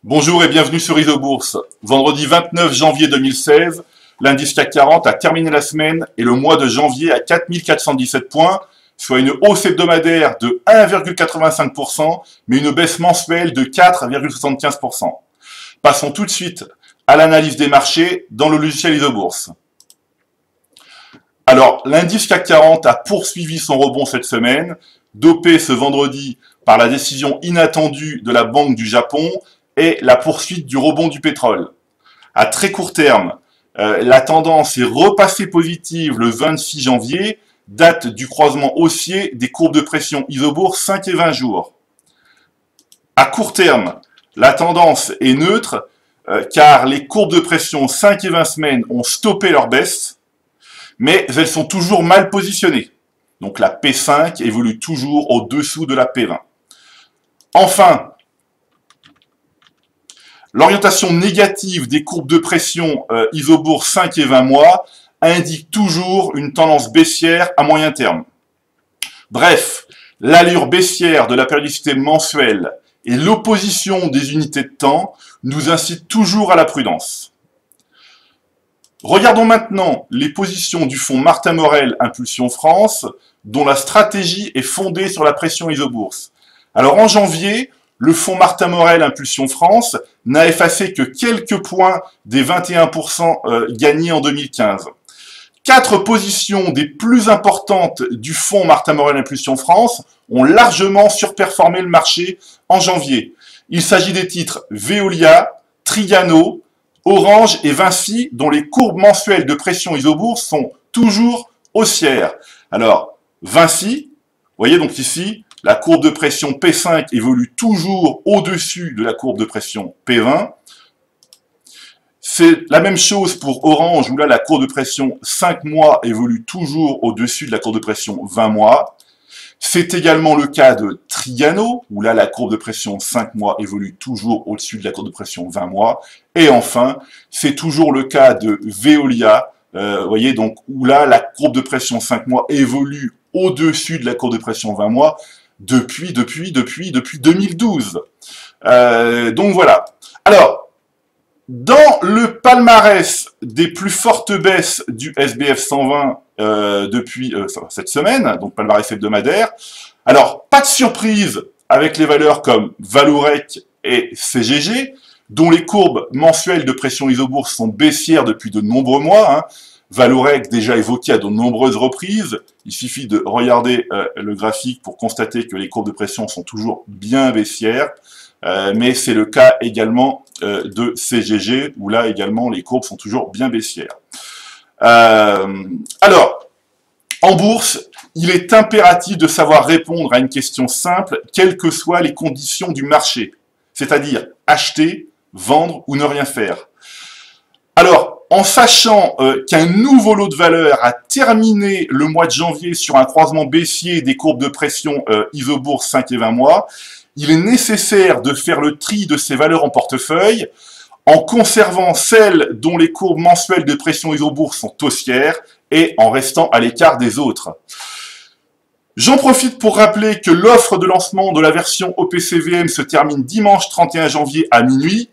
Bonjour et bienvenue sur Isobourse. Vendredi 29 janvier 2016, l'indice CAC 40 a terminé la semaine et le mois de janvier à 4417 points, soit une hausse hebdomadaire de 1,85%, mais une baisse mensuelle de 4,75%. Passons tout de suite à l'analyse des marchés dans le logiciel Isobourse. Alors, l'indice CAC 40 a poursuivi son rebond cette semaine, dopé ce vendredi par la décision inattendue de la Banque du Japon et la poursuite du rebond du pétrole. À très court terme, la tendance est repassée positive le 26 janvier, date du croisement haussier des courbes de pression Isobourse 5 et 20 jours. À court terme, la tendance est neutre car les courbes de pression 5 et 20 semaines ont stoppé leur baisse, mais elles sont toujours mal positionnées. Donc la P5 évolue toujours au-dessous de la P20. Enfin, l'orientation négative des courbes de pression Isobourse 5 et 20 mois indique toujours une tendance baissière à moyen terme. Bref, l'allure baissière de la périodicité mensuelle et l'opposition des unités de temps nous incitent toujours à la prudence. Regardons maintenant les positions du fonds Martin Morel Impulsion France, dont la stratégie est fondée sur la pression Isobourse. Alors en janvier, le fonds Martin Morel Impulsion France n'a effacé que quelques points des 21% gagnés en 2015. 4 positions des plus importantes du fonds Martin Morel Impulsion France ont largement surperformé le marché en janvier. Il s'agit des titres Veolia, Trigano, Orange et Vinci, dont les courbes mensuelles de pression Isobourse sont toujours haussières. Alors, Vinci, vous voyez donc ici, la courbe de pression P5 évolue toujours au-dessus de la courbe de pression P20. C'est la même chose pour Orange, où là, la courbe de pression 5 mois évolue toujours au-dessus de la courbe de pression 20 mois. C'est également le cas de Trigano, où là, la courbe de pression 5 mois évolue toujours au-dessus de la courbe de pression 20 mois. Et enfin, c'est toujours le cas de Veolia, vous voyez, donc, où là, la courbe de pression 5 mois évolue au-dessus de la courbe de pression 20 mois depuis 2012. Donc voilà. Alors, dans le palmarès des plus fortes baisses du SBF 120 depuis cette semaine, donc palmarès hebdomadaire, alors pas de surprise avec les valeurs comme Vallourec et CGG, dont les courbes mensuelles de pression Isobourse sont baissières depuis de nombreux mois. Vallourec déjà évoqué à de nombreuses reprises. Il suffit de regarder le graphique pour constater que les courbes de pression sont toujours bien baissières. Mais c'est le cas également de CGG, où là également les courbes sont toujours bien baissières. Alors, en bourse, il est impératif de savoir répondre à une question simple, quelles que soient les conditions du marché. C'est-à-dire acheter, vendre ou ne rien faire. Alors, en sachant qu'un nouveau lot de valeurs a terminé le mois de janvier sur un croisement baissier des courbes de pression Isobourse 5 et 20 mois, il est nécessaire de faire le tri de ces valeurs en portefeuille en conservant celles dont les courbes mensuelles de pression Isobourse sont haussières et en restant à l'écart des autres. J'en profite pour rappeler que l'offre de lancement de la version OPCVM se termine dimanche 31 janvier à minuit.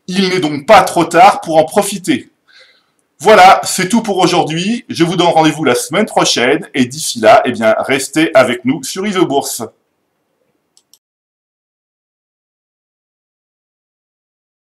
Il n'est donc pas trop tard pour en profiter. Voilà, c'est tout pour aujourd'hui. Je vous donne rendez-vous la semaine prochaine et d'ici là, eh bien, restez avec nous sur Isobourse.